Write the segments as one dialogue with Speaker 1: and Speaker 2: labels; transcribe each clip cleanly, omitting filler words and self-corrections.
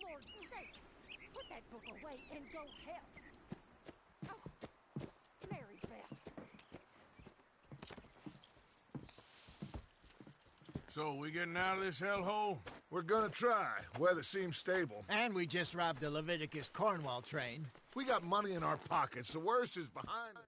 Speaker 1: Lord's sake! Put that book away and go help! Oh, Mary Beth.
Speaker 2: So, we getting out of this hellhole?
Speaker 3: We're gonna try. Weather seems stable.
Speaker 4: And we just robbed the Leviticus Cornwall train.
Speaker 3: We got money in our pockets. The worst is behind us.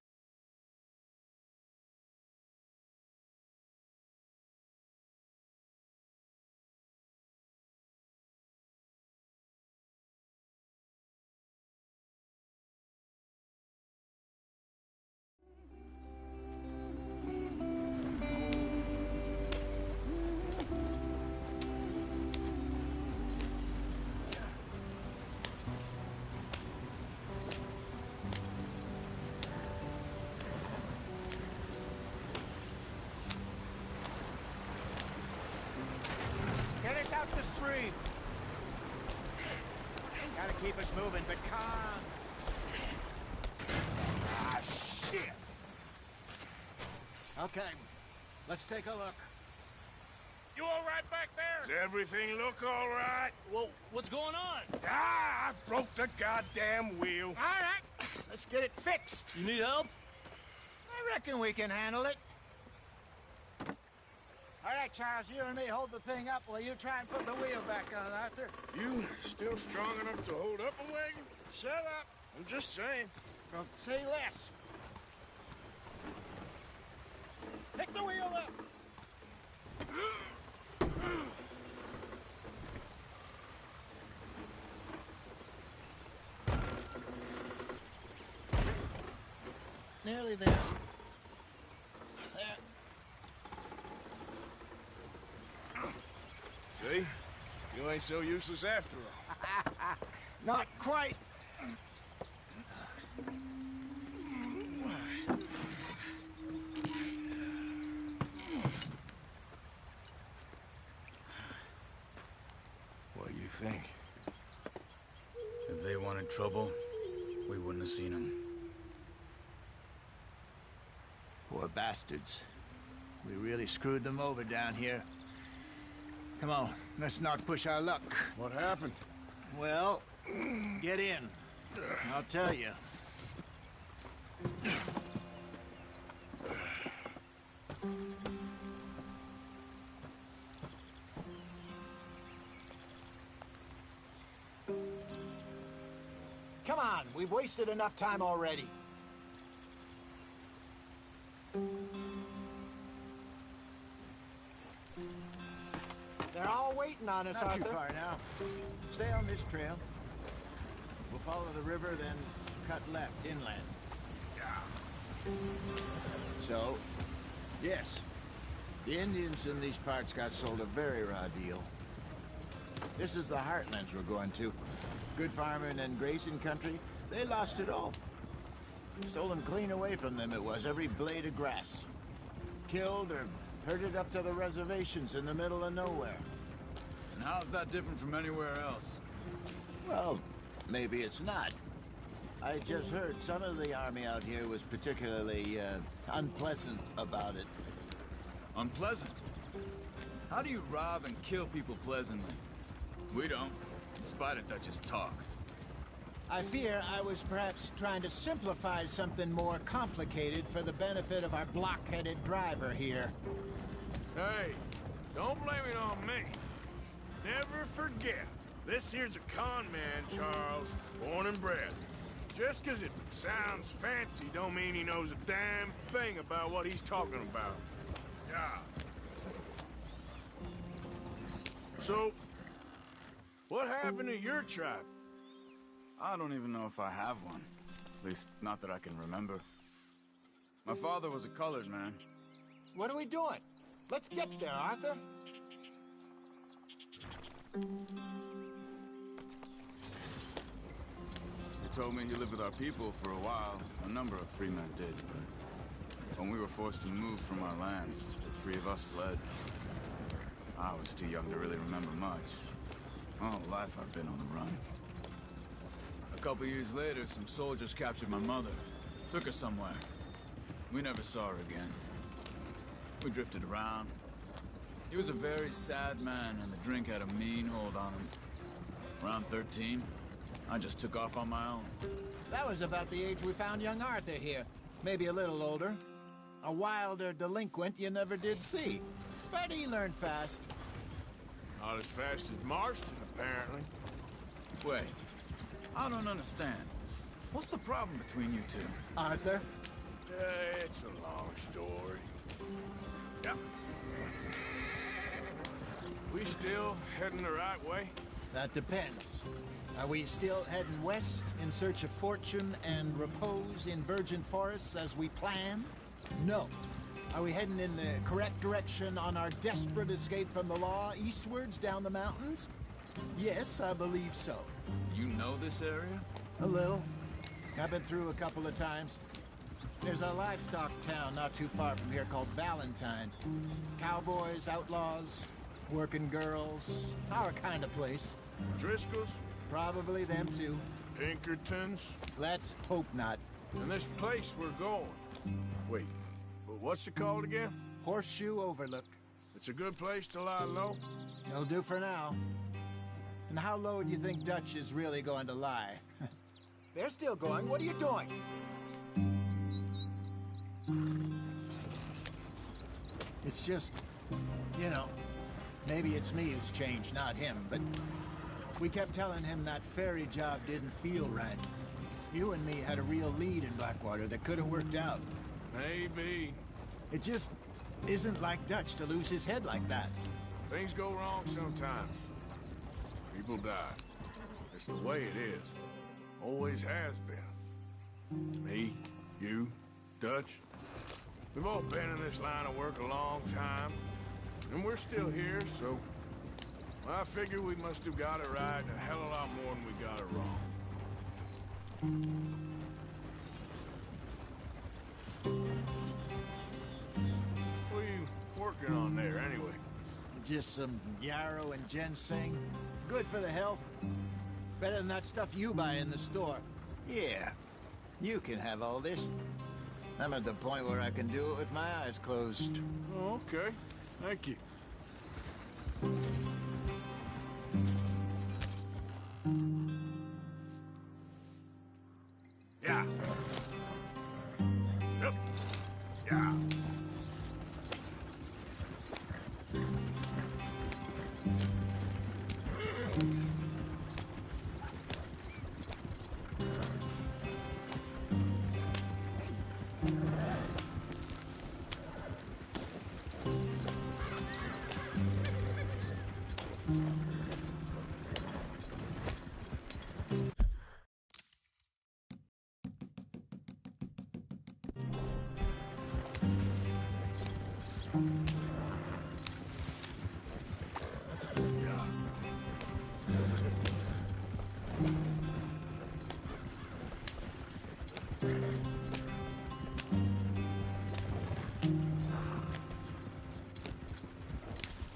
Speaker 4: Get us out the stream! Gotta keep us moving, but calm.
Speaker 3: Ah, shit!
Speaker 4: Okay, let's take a look.
Speaker 5: You all right back there?
Speaker 2: Does everything look all right?
Speaker 5: Well, what's going on?
Speaker 2: Ah, I broke the goddamn wheel.
Speaker 4: All right, let's get it fixed.
Speaker 5: You need help?
Speaker 4: I reckon we can handle it. All right, Charles, you and me hold the thing up while you try and put the wheel back on, Arthur.
Speaker 2: You still strong enough to hold up a wagon?
Speaker 4: Shut up.
Speaker 2: I'm just saying.
Speaker 4: Don't say less. Pick the wheel up. Nearly there. There.
Speaker 2: See? You ain't so useless after all.
Speaker 4: Not quite.
Speaker 2: What do you think?
Speaker 6: If they wanted trouble, we wouldn't have seen them.
Speaker 4: Poor bastards. We really screwed them over down here. Come on, let's not push our luck.
Speaker 2: What happened?
Speaker 4: Well, get in. I'll tell you. Come on, we've wasted enough time already. They're all waiting on us, Arthur. Not too far now. Stay on this trail. We'll follow the river, then cut left inland. Yeah. So, yes, the Indians in these parts got sold a very raw deal. This is the heartlands we're going to. Good farming and grazing country, they lost it all. Stolen clean away from them it was, every blade of grass. Killed or herded up to the reservations in the middle of nowhere.
Speaker 6: And how's that different from anywhere else?
Speaker 4: Well, maybe it's not. I just heard some of the army out here was particularly, unpleasant about it.
Speaker 6: Unpleasant? How do you rob and kill people pleasantly? We don't, in spite of Dutch's talk.
Speaker 4: I fear I was perhaps trying to simplify something more complicated for the benefit of our blockheaded driver here.
Speaker 2: Hey, don't blame it on me. Never forget, this here's a con man, Charles, born and bred. Just 'cause it sounds fancy don't mean he knows a damn thing about what he's talking about. Yeah. So, what happened to your tribe?
Speaker 6: I don't even know if I have one. At least, not that I can remember. My father was a colored man.
Speaker 4: What are we doing? Let's get there, Arthur.
Speaker 6: He told me he lived with our people for a while. A number of free men did, but when we were forced to move from our lands, the three of us fled. I was too young to really remember much. My whole life I've been on the run. A couple years later, some soldiers captured my mother. Took her somewhere. We never saw her again. We drifted around. He was a very sad man, and the drink had a mean hold on him. Around 13. I just took off on my own.
Speaker 4: That was about the age we found young Arthur here. Maybe a little older. A wilder delinquent you never did see. But he learned fast.
Speaker 2: Not as fast as Marston, apparently.
Speaker 6: Wait, I don't understand. What's the problem between you two?
Speaker 4: Arthur?
Speaker 2: It's a long story. Yep. We still heading the right way?
Speaker 4: That depends. Are we still heading west in search of fortune and repose in virgin forests as we planned? No. Are we heading in the correct direction on our desperate escape from the law eastwards down the mountains? Yes, I believe so.
Speaker 6: You know this area?
Speaker 4: A little. I've been through a couple of times. There's a livestock town not too far from here called Valentine. Cowboys, outlaws, working girls, our kind of place.
Speaker 2: Driscoll's?
Speaker 4: Probably them too.
Speaker 2: Pinkertons?
Speaker 4: Let's hope not.
Speaker 2: And this place we're going. Wait, but what's it called again?
Speaker 4: Horseshoe Overlook.
Speaker 2: It's a good place to lie low?
Speaker 4: It'll do for now. And how low do you think Dutch is really going to lie? They're still going. What are you doing? It's just, you know, maybe it's me who's changed, not him, but we kept telling him that ferry job didn't feel right. You and me had a real lead in Blackwater that could have worked out.
Speaker 2: Maybe.
Speaker 4: It just isn't like Dutch to lose his head like that.
Speaker 2: Things go wrong sometimes. People die. It's the way it is. Always has been. Me, you, Dutch. We've all been in this line of work a long time. And we're still here, so... I figure we must have got it right a hell of a lot more than we got it wrong. What are you working on there, anyway?
Speaker 4: Just some yarrow and ginseng. Good for the health. Better than that stuff you buy in the store. Yeah, you can have all this. I'm at the point where I can do it with my eyes closed.
Speaker 2: Oh, okay. Thank you. Yeah. Yep. Yeah.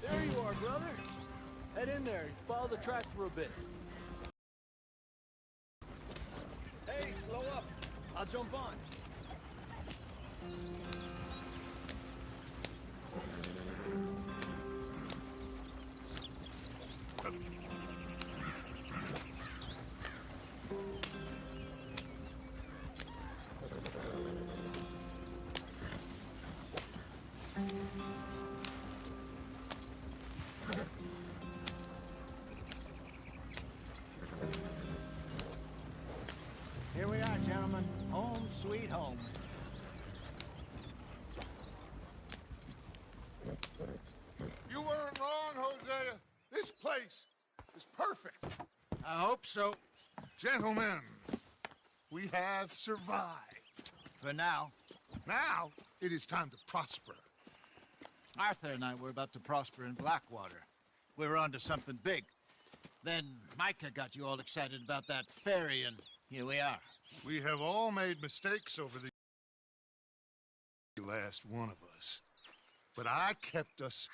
Speaker 5: There you are, brother. Head in there and follow the track for a bit. Hey, slow up. I'll jump on.
Speaker 4: Here we are, gentlemen. Home sweet home.
Speaker 3: You weren't wrong, Hosea. This place is perfect.
Speaker 4: I hope so.
Speaker 3: Gentlemen, we have survived.
Speaker 4: For now.
Speaker 3: Now, it is time to prosper.
Speaker 4: Arthur and I were about to prosper in Blackwater. We were on to something big. Then Micah got you all excited about that ferry, and here we are.
Speaker 3: We have all made mistakes over the last one of us. But I kept us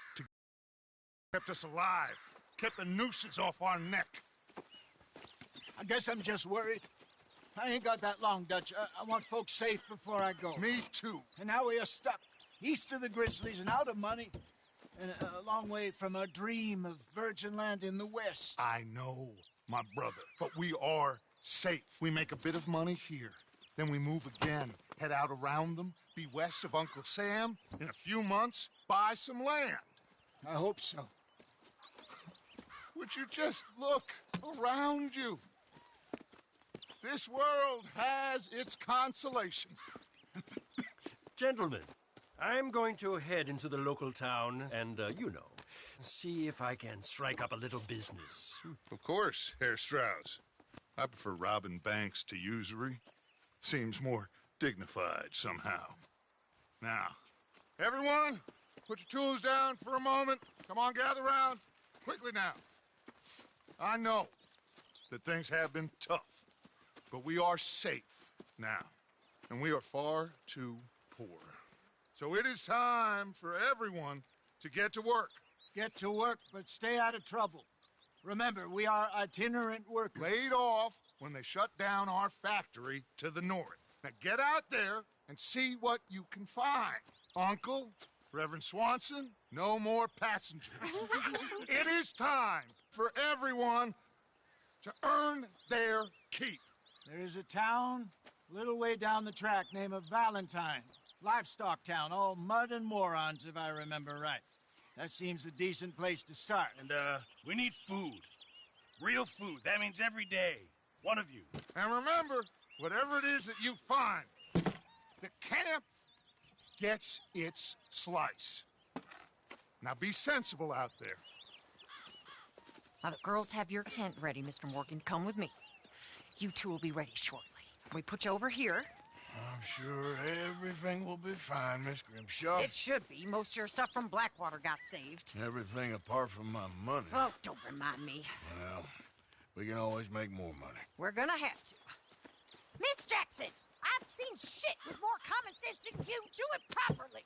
Speaker 3: alive, kept the nooses off our neck.
Speaker 4: I guess I'm just worried. I ain't got that long, Dutch. I want folks safe before I go.
Speaker 3: Me too.
Speaker 4: And now we are stuck, east of the Grizzlies and out of money, and a long way from our dream of virgin land in the west.
Speaker 3: I know. my brother, but we are safe. We make a bit of money here, then we move again, head out around them, be west of Uncle Sam, in a few months, buy some land.
Speaker 4: I hope so.
Speaker 3: Would you just look around you? This world has its consolations.
Speaker 7: Gentlemen, I'm going to head into the local town and, see if I can strike up a little business.
Speaker 3: Of course, Herr Strauss. I prefer robbing banks to usury. Seems more dignified somehow. Now, everyone, put your tools down for a moment. Come on, gather round. Quickly now. I know that things have been tough, but we are safe now, and we are far too poor. So it is time for everyone to get to work.
Speaker 4: Get to work, but stay out of trouble. Remember, we are itinerant workers.
Speaker 3: Laid off when they shut down our factory to the north. Now get out there and see what you can find. Uncle, Reverend Swanson, no more passengers. It is time for everyone to earn their keep.
Speaker 4: There is a town a little way down the track named Valentine. Livestock town, all mud and morons, if I remember right. That seems a decent place to start.
Speaker 8: And, we need food. Real food. That means every day. One of you.
Speaker 3: And remember, whatever it is that you find, the camp gets its slice. Now be sensible out there.
Speaker 1: Now the girls have your tent ready, Mr. Morgan. Come with me. You two will be ready shortly. We put you over here.
Speaker 2: I'm sure everything will be fine, Miss Grimshaw.
Speaker 1: It should be. Most of your stuff from Blackwater got saved.
Speaker 2: Everything apart from my money.
Speaker 1: Oh, don't remind me.
Speaker 2: Well, we can always make more money.
Speaker 1: We're gonna have to. Miss Jackson, I've seen shit with more common sense than you. Do it properly.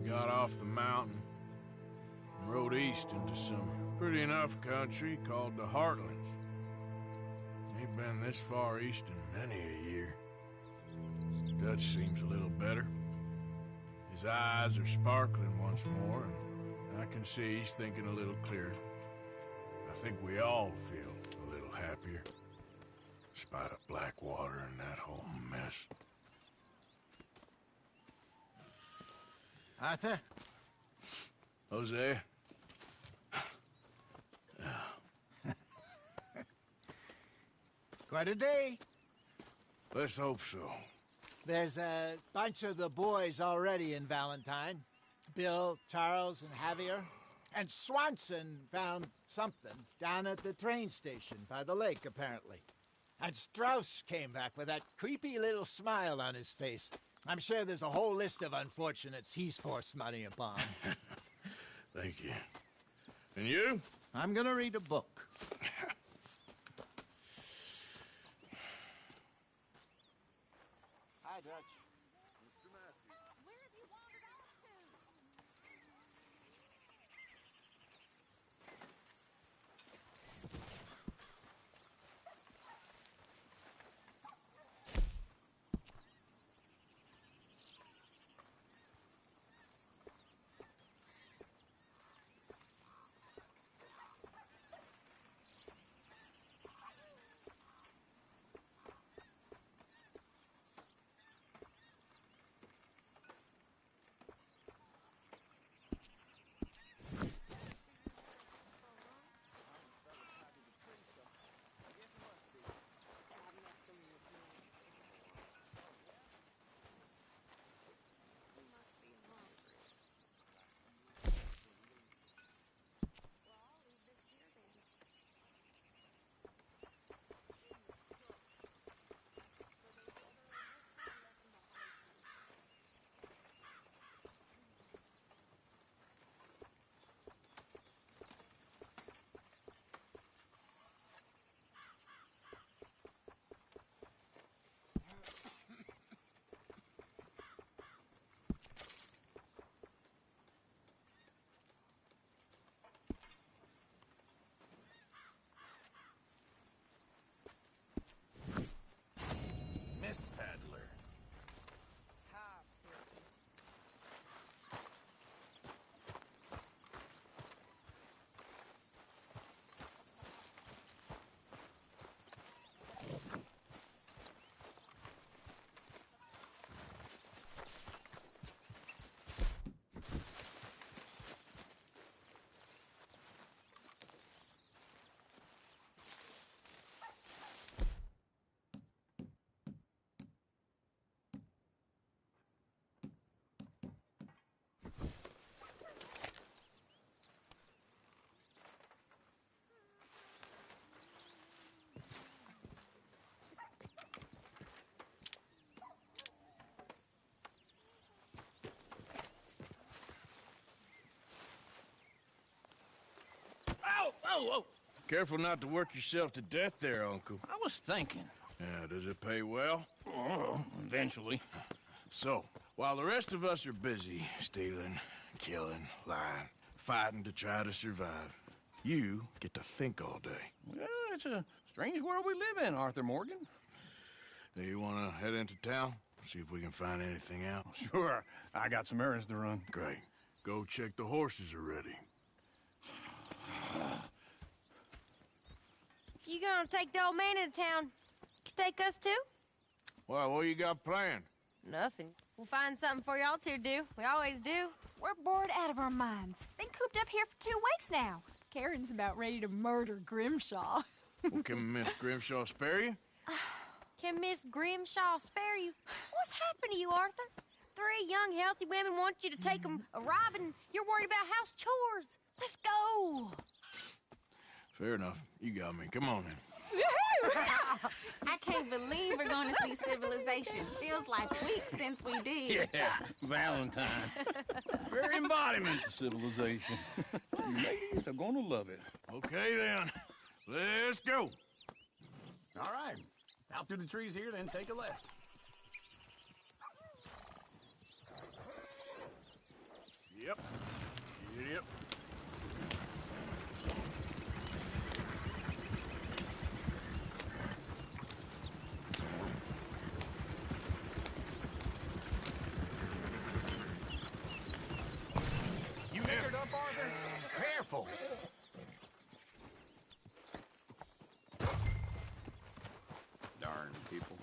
Speaker 2: Got off the mountain and rode east into some pretty enough country called the Heartlands. Ain't been this far east in many a year. Dutch seems a little better. His eyes are sparkling once more, and I can see he's thinking a little clearer. I think we all feel a little happier, in spite of Blackwater and that whole mess.
Speaker 4: Arthur?
Speaker 2: Hosea?
Speaker 4: Quite a day.
Speaker 2: Let's hope so.
Speaker 4: There's a bunch of the boys already in Valentine. Bill, Charles, and Javier. And Swanson found something down at the train station by the lake, apparently. And Strauss came back with that creepy little smile on his face. I'm sure there's a whole list of unfortunates he's forced money upon.
Speaker 2: Thank you. And you?
Speaker 4: I'm gonna read a book. Hi, Dutch.
Speaker 1: Where have you wandered off to?
Speaker 9: Whoa, whoa!
Speaker 2: Careful not to work yourself to death there, Uncle.
Speaker 9: I was thinking.
Speaker 2: Yeah, does it pay well?
Speaker 9: Oh, eventually.
Speaker 2: So, while the rest of us are busy stealing, killing, lying, fighting to try to survive, you get to think all day.
Speaker 9: Well, it's a strange world we live in, Arthur Morgan.
Speaker 2: Do you want to head into town? See if we can find anything out?
Speaker 9: Sure. I got some errands to run.
Speaker 2: Great. Go check the horses are ready.
Speaker 10: You gonna take the old man into town? You take us too?
Speaker 2: Well, what you got planned?
Speaker 10: Nothing. We'll find something for y'all to do. We always do.
Speaker 11: We're bored out of our minds. Been cooped up here for 2 weeks now. Karen's about ready to murder Grimshaw.
Speaker 2: Well, can Miss Grimshaw spare you?
Speaker 10: Can Miss Grimshaw spare you? What's happened to you, Arthur? 3 young, healthy women want you to take them a robbing. You're worried about house chores. Let's go.
Speaker 2: Fair enough. You got me. Come on then.
Speaker 11: I can't believe we're going to see civilization. Feels like weeks since we did.
Speaker 9: Yeah, Valentine. Very embodiment of civilization. You ladies are gonna love it.
Speaker 2: Okay then. Let's go.
Speaker 9: All right. Out through the trees here, then take a left.
Speaker 2: Yep. Yep.
Speaker 4: You measured up, Arthur? Careful.
Speaker 9: Darn people.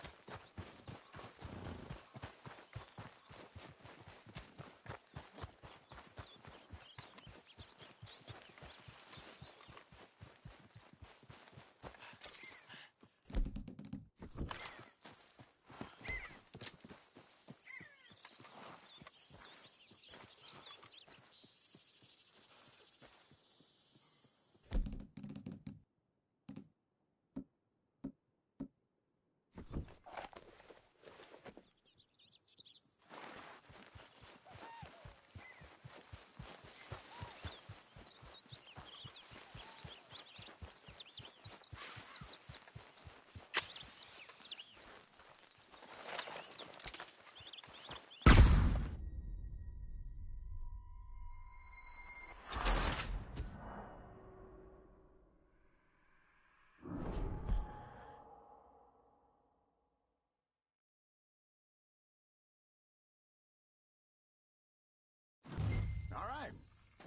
Speaker 9: All right.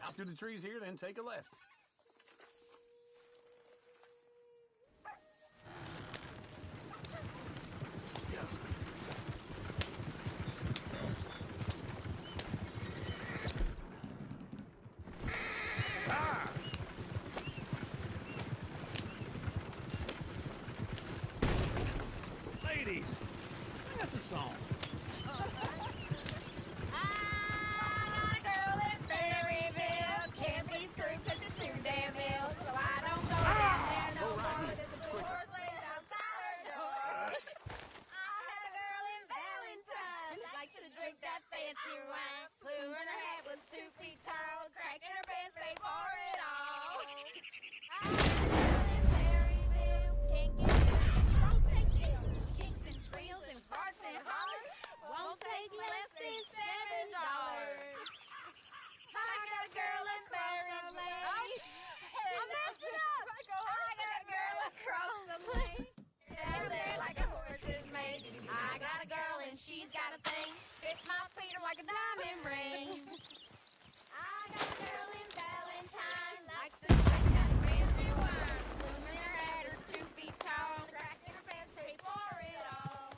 Speaker 9: Out through the trees here, then take a left.
Speaker 5: Ladies, sing us a song.
Speaker 10: She's got a thing, fits my feet like a diamond ring. I got a girl in Valentine, likes to drink that fancy wine. Bloom in her head is 2 feet tall, crack in her pants, pay for it all.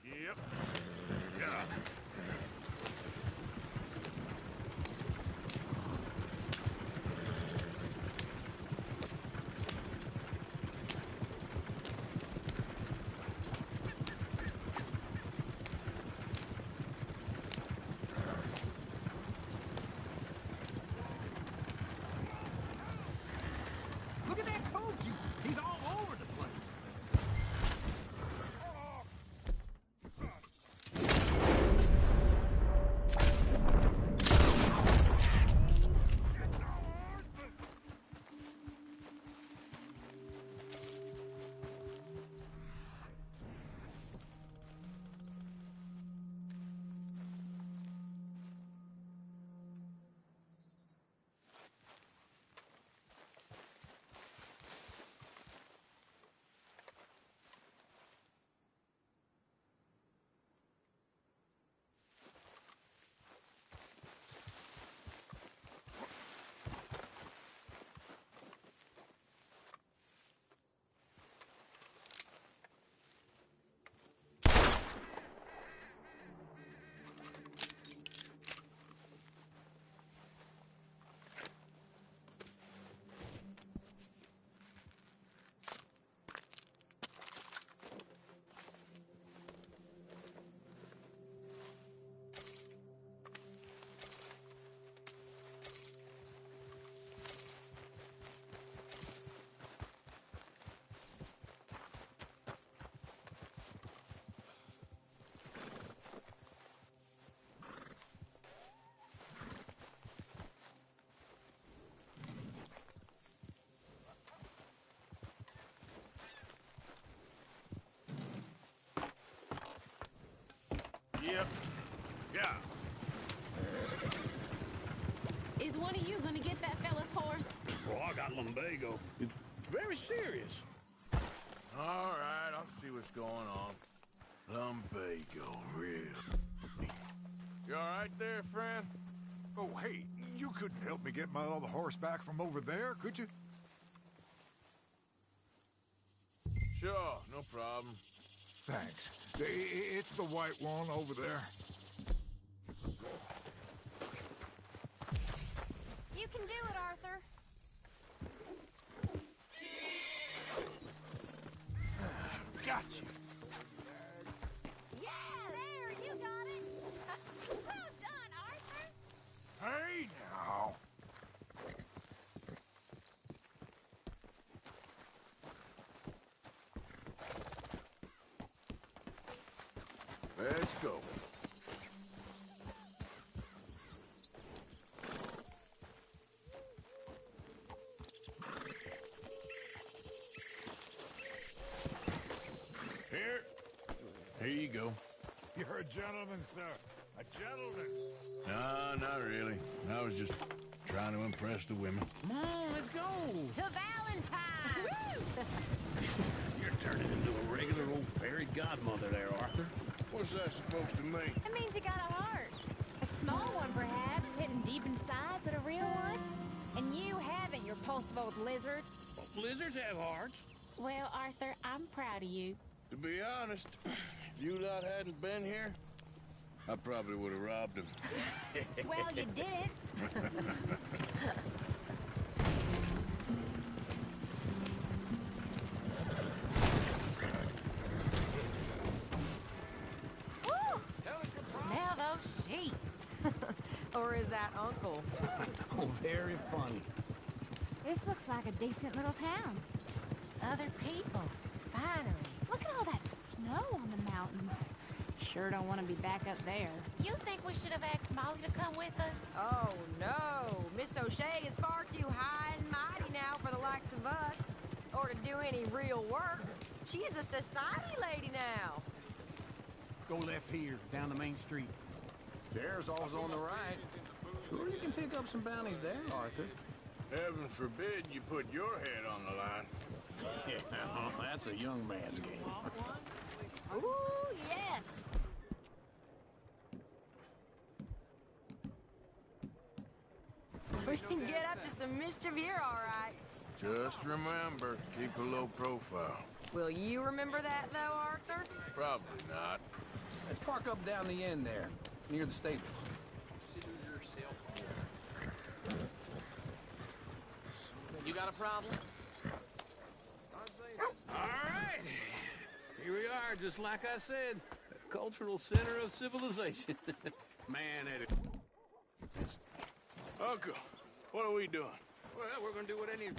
Speaker 2: Yep. Yeah. Yeah.
Speaker 11: Is one of you gonna get that fella's horse?
Speaker 9: Oh, I got lumbago. It's very serious.
Speaker 2: All right, I'll see what's going on. Lumbago, real. You all right there, friend?
Speaker 12: Oh, hey, you couldn't help me get my other horse back from over there, could you?
Speaker 2: Sure, no problem.
Speaker 12: Thanks. It's the white one over there.
Speaker 10: You can do it, Arthur.
Speaker 2: Got you.
Speaker 10: Yeah, there, you got it. Well done, Arthur.
Speaker 12: Hey, now.
Speaker 2: Let's go. Here you go.
Speaker 12: You're a gentleman, sir. A gentleman.
Speaker 2: No, not really. I was just trying to impress the women.
Speaker 9: Come on, let's go.
Speaker 10: To Valentine.
Speaker 9: You're turning into a regular old fairy godmother there, Arthur.
Speaker 2: What's that supposed to mean?
Speaker 10: It means you got a heart. A small one, perhaps, hidden deep inside, but a real one. And you haven't, you repulsive old lizard.
Speaker 9: Well, blizzards have hearts.
Speaker 11: Well, Arthur, I'm proud of you.
Speaker 2: To be honest, if you lot hadn't been here, I probably would have robbed him.
Speaker 10: Well, you did it. Woo! Smell those sheep. Or is that Uncle?
Speaker 9: Oh, very funny.
Speaker 10: This looks like a decent little town. Other people, finally. Look at all that snow on the mountains. Sure don't want to be back up there.
Speaker 11: You think we should have asked Molly to come with us?
Speaker 13: Oh, no. Miss O'Shea is far too high and mighty now for the likes of us. Or to do any real work. She's a society lady now.
Speaker 14: Go left here, down the main street.
Speaker 7: There's always on the right. Sure you can pick up some bounties there, Arthur.
Speaker 2: Heaven forbid you put your head on the line.
Speaker 7: Yeah, that's a young man's game.
Speaker 13: Ooh, yes. We can get up to some mischief here, all right.
Speaker 2: Just remember, keep a low profile.
Speaker 13: Will you remember that, though, Arthur?
Speaker 2: Probably not.
Speaker 7: Let's park up down the end there, near the stables.
Speaker 5: You got a problem?
Speaker 9: All right. Here we are, just like I said. The cultural center of civilization. Man at it.
Speaker 2: Uncle, what are we doing?
Speaker 9: Well, we're gonna do what any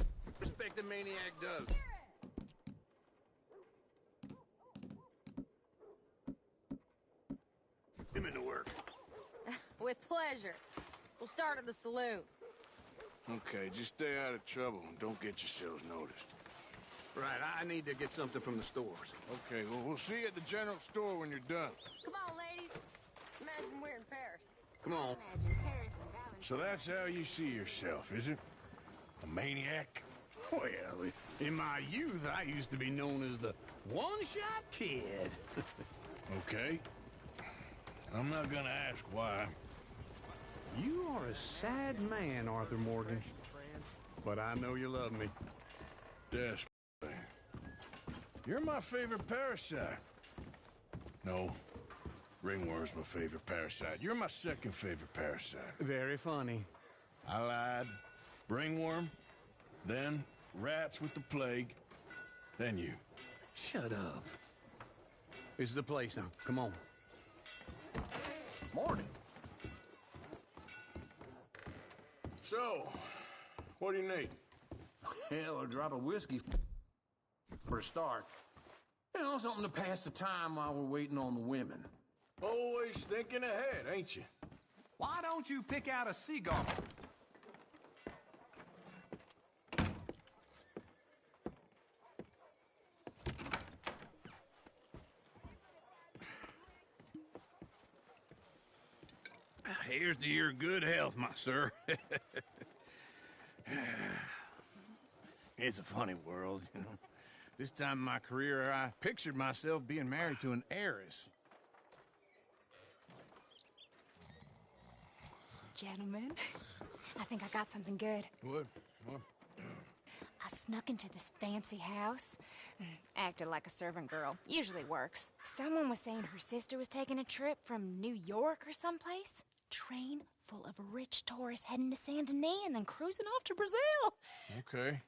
Speaker 9: respected maniac does. Him into work.
Speaker 13: With pleasure. We'll start at the saloon.
Speaker 2: Okay, just stay out of trouble and don't get yourselves noticed.
Speaker 7: Right, I need to get something from the stores.
Speaker 2: Okay, well, we'll see you at the general store when you're done.
Speaker 13: Come on, ladies. Imagine we're in Paris.
Speaker 2: Come on.
Speaker 11: Imagine Paris and Valentine.
Speaker 2: So that's how you see yourself, is it? A maniac?
Speaker 9: Well, in my youth, I used to be known as the one-shot kid.
Speaker 2: Okay. I'm not gonna ask why.
Speaker 7: You are a sad man, Arthur Morgan. But I know you love me.
Speaker 2: Desperately. You're my favorite parasite. No. Ringworm's my favorite parasite. You're my second favorite parasite.
Speaker 7: Very funny.
Speaker 2: I lied. Ringworm, then rats with the plague, then you.
Speaker 7: Shut up. This is the place now. Come on. Morning.
Speaker 2: So, what do you need?
Speaker 7: Hell, a drop of whiskey for a start. You know, something to pass the time while we're waiting on the women.
Speaker 2: Always thinking ahead, ain't you?
Speaker 14: Why don't you pick out a cigar?
Speaker 9: Here's to your good health, my sir. It's a funny world, you know. This time in my career, I pictured myself being married to an heiress.
Speaker 15: Gentlemen, I think I got something good.
Speaker 2: What?
Speaker 15: I snuck into this fancy house. Acted like a servant girl. Usually works. Someone was saying her sister was taking a trip from New York or someplace. Train full of rich tourists heading to Saint Denis and then cruising off to Brazil.
Speaker 2: Okay.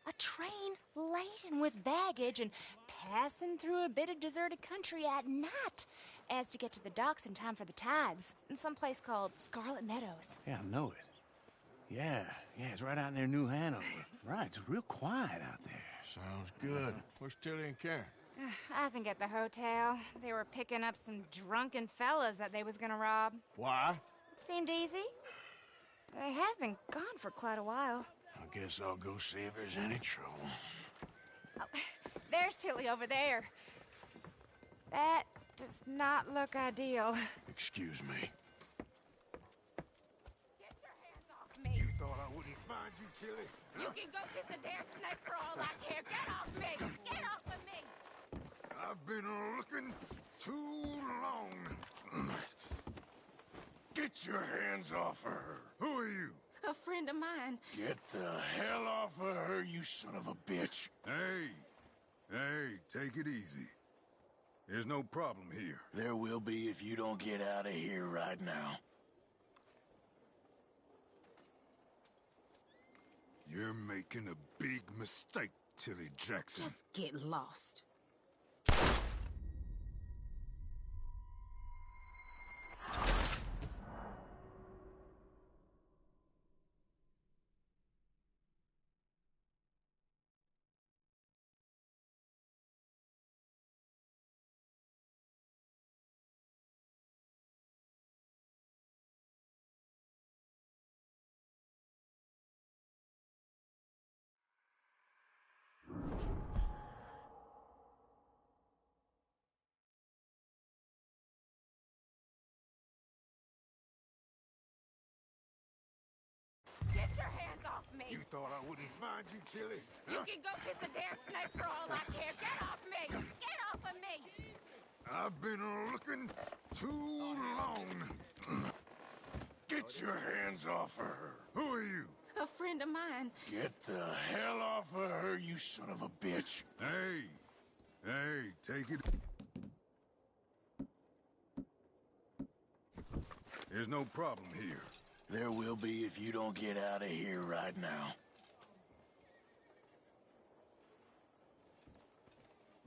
Speaker 15: A train laden with baggage and passing through a bit of deserted country at night as to get to the docks in time for the tides in some place called Scarlet Meadows.
Speaker 9: Yeah, I know it. Yeah, it's right out near New Hanover. Right, it's real quiet out there.
Speaker 2: Sounds good. Where's Tilly and Karen?
Speaker 15: I think at the hotel. They were picking up some drunken fellas that they was gonna rob.
Speaker 2: Why?
Speaker 15: Seemed easy. They have been gone for quite a while.
Speaker 2: I guess I'll go see if there's any trouble.
Speaker 15: Oh, there's Tilly over there. That does not look ideal.
Speaker 2: Excuse me.
Speaker 15: Get your hands off me.
Speaker 12: You thought I wouldn't find you, Tilly?
Speaker 15: You can go kiss a damn snake for all I care. Get off me! Get off of me!
Speaker 12: I've been looking too long.
Speaker 2: Get your hands off of her.
Speaker 12: Who are you?
Speaker 15: A friend of mine.
Speaker 2: Get the hell off of her, you son of a bitch.
Speaker 12: Hey, take it easy. There's no problem here.
Speaker 2: There will be if you don't get out of here right now.
Speaker 12: You're making a big mistake, Tilly Jackson.
Speaker 15: Just get lost. Get your hands off me!
Speaker 12: You thought I wouldn't find you, Tilly?
Speaker 15: You can go kiss a damn snake for all I care. Get off me! Get off of me!
Speaker 12: I've been looking too long.
Speaker 2: Get your hands off of her.
Speaker 12: Who are you?
Speaker 15: A friend of mine.
Speaker 2: Get the hell off of her, you son of a bitch.
Speaker 12: Hey, take it. There's no problem here.
Speaker 2: There will be if you don't get out of here right now.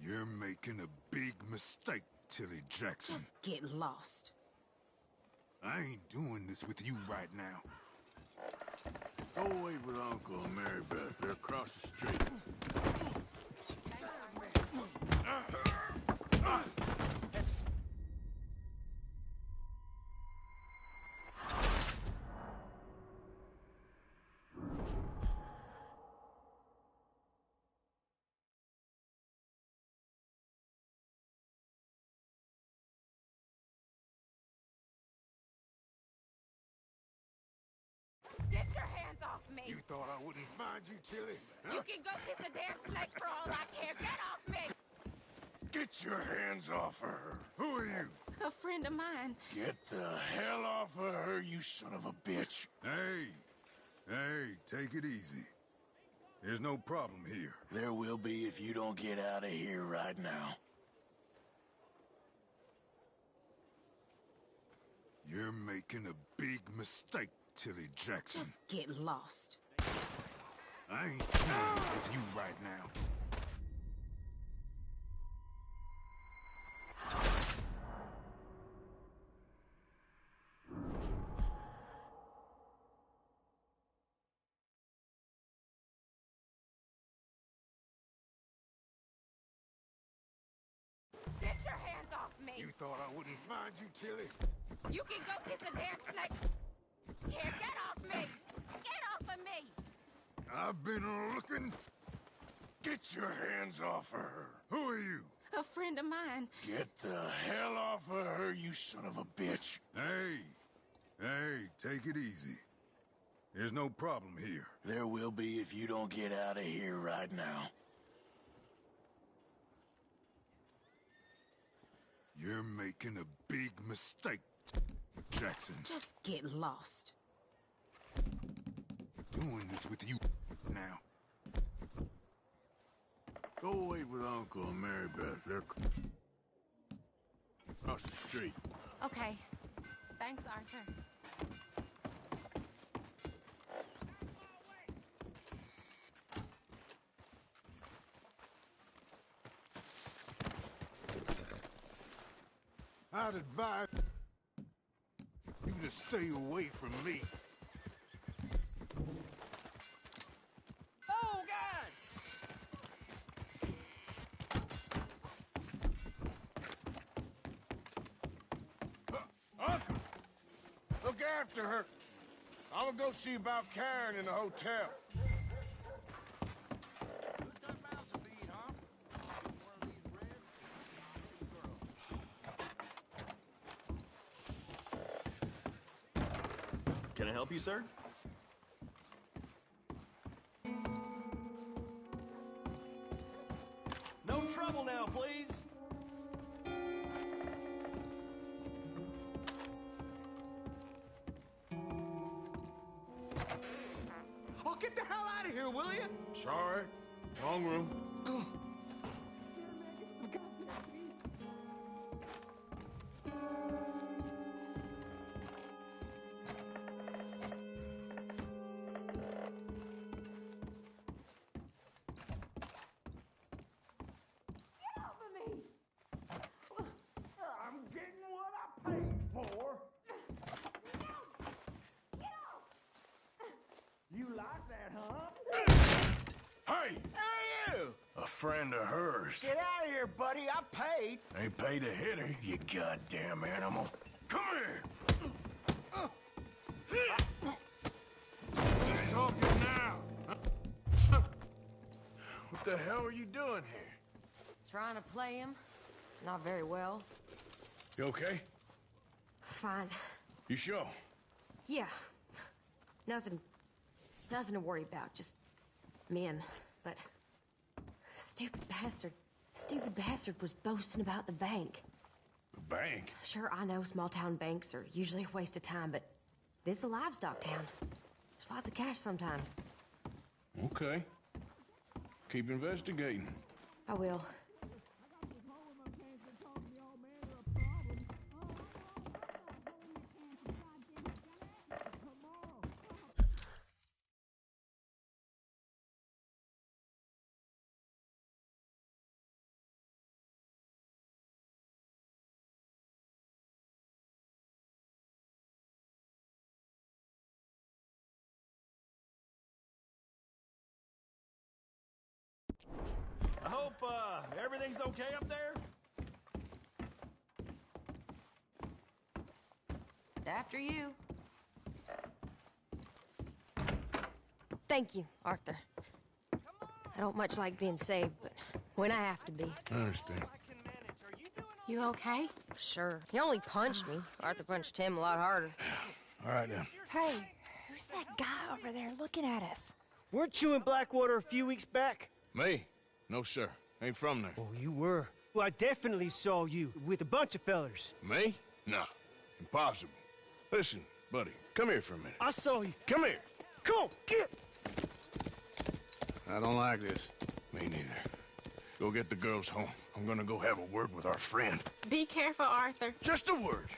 Speaker 12: You're making a big mistake, Tilly Jackson.
Speaker 15: Just get lost.
Speaker 12: I ain't doing this with you right now.
Speaker 2: Go wait with Uncle and Mary Beth. They're across the street.
Speaker 15: Get your hands off me!
Speaker 12: You thought I wouldn't find you, Tilly?
Speaker 15: You can go kiss a damn snake for all I care. Get off me!
Speaker 2: Get your hands off of her.
Speaker 12: Who are you?
Speaker 15: A friend of mine.
Speaker 2: Get the hell off of her, you son of a bitch.
Speaker 12: Hey, take it easy. There's no problem here.
Speaker 2: There will be if you don't get out of here right now.
Speaker 12: You're making a big mistake, Tilly Jackson.
Speaker 15: Just get lost.
Speaker 12: I ain't doing this with you right now.
Speaker 15: Get your hands off me!
Speaker 12: You thought I wouldn't find you, Tilly?
Speaker 15: You can go kiss a damn snake! Here, get off me! Get off of me!
Speaker 12: I've been looking.
Speaker 2: Get your hands off of her.
Speaker 12: Who are you?
Speaker 15: A friend of mine.
Speaker 2: Get the hell off of her, you son of a bitch.
Speaker 12: Hey, take it easy. There's no problem here.
Speaker 2: There will be if you don't get out of here right now.
Speaker 12: You're making a big mistake, Jackson.
Speaker 13: Just get lost.
Speaker 12: Doing this with you now.
Speaker 2: Go wait with Uncle and Mary Beth. They're across the street.
Speaker 11: Okay. Thanks, Arthur.
Speaker 12: I'd advise you to stay away from me.
Speaker 5: Oh, God!
Speaker 2: Uncle! Look after her. I'm gonna go see about Karen in the hotel.
Speaker 16: Can I help you, sir? No trouble now, please.
Speaker 5: Oh, get the hell out of here, will you?
Speaker 2: Sorry. Wrong room.
Speaker 5: I'm getting what I paid for. You like that, huh?
Speaker 2: Hey!
Speaker 5: Hey, you!
Speaker 2: A friend of hers.
Speaker 5: Get out of here, buddy. I paid.
Speaker 2: Ain't paid to hit her, you goddamn animal. Come here! Just talking now. What the hell are you doing here?
Speaker 13: Trying to play him. Not very well.
Speaker 2: You okay?
Speaker 13: Fine.
Speaker 2: You sure?
Speaker 13: Yeah. Nothing to worry about. Just men. But stupid bastard was boasting about the bank.
Speaker 2: The bank?
Speaker 13: Sure, I know small town banks are usually a waste of time, but this is a livestock town. There's lots of cash sometimes.
Speaker 2: Okay. Keep investigating.
Speaker 13: I will.
Speaker 16: I hope, everything's okay up there?
Speaker 13: After you. Thank you, Arthur. I don't much like being saved, but when I have to be.
Speaker 2: I understand.
Speaker 11: You okay?
Speaker 13: Sure. He only punched me. Arthur punched him a lot harder.
Speaker 2: All right, then.
Speaker 11: Hey, who's that guy over there looking at us?
Speaker 5: Weren't you in Blackwater a few weeks back?
Speaker 2: Me? No, sir. Ain't from there.
Speaker 5: Oh, you were. Well, I definitely saw you with a bunch of fellers.
Speaker 2: Me? No. Impossible. Listen, buddy, come here for a minute.
Speaker 5: I saw you.
Speaker 2: Come here.
Speaker 5: Come on, get!
Speaker 2: I don't like this. Me neither. Go get the girls home. I'm gonna go have a word with our friend.
Speaker 11: Be careful, Arthur.
Speaker 2: Just a word.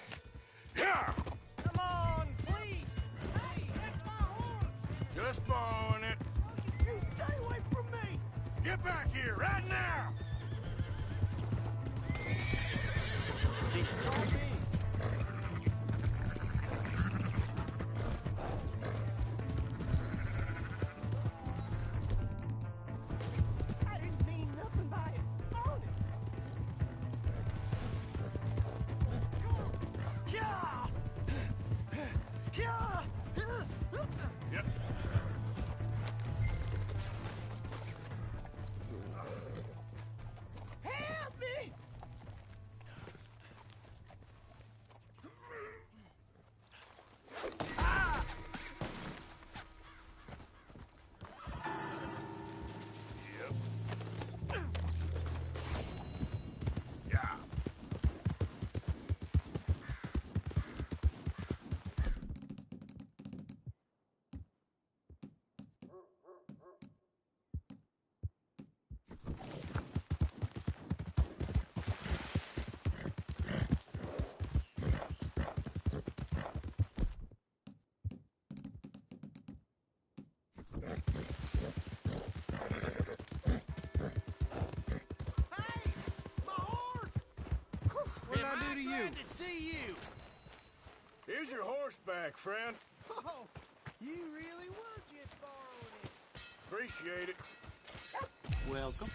Speaker 2: Yeah!
Speaker 5: Come on, please! Hey, that's my horse!
Speaker 2: Just borrowing it.
Speaker 5: You stay away from me!
Speaker 2: Get back here, right now!
Speaker 5: I didn't mean nothing by it. Honest. Yeah! Yeah!
Speaker 2: Yep.
Speaker 5: Help me! do to you?
Speaker 4: Glad to see you.
Speaker 2: Here's your horseback, friend.
Speaker 4: Oh, you really were just borrowing it.
Speaker 2: Appreciate it.
Speaker 5: Welcome.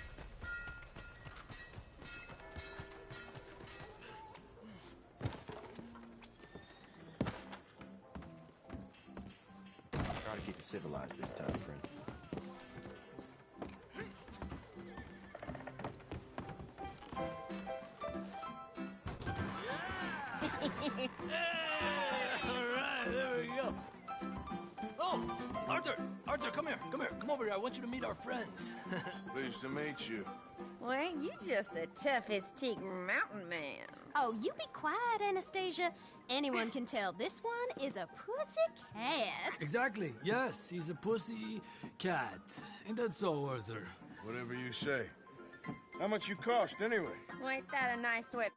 Speaker 4: Try to keep it civilized this time, friend.
Speaker 5: All right, there we go. Oh, Arthur, come here, come over here. I want you to meet our friends.
Speaker 2: Pleased to meet you.
Speaker 17: Well, ain't you just the toughest teak mountain man?
Speaker 18: Oh, you be quiet, Anastasia. Anyone can tell this one is a pussy cat.
Speaker 5: Exactly. Yes, he's a pussy cat. Ain't that so, Arthur?
Speaker 2: Whatever you say. How much you cost, anyway?
Speaker 17: Well, ain't that a nice wet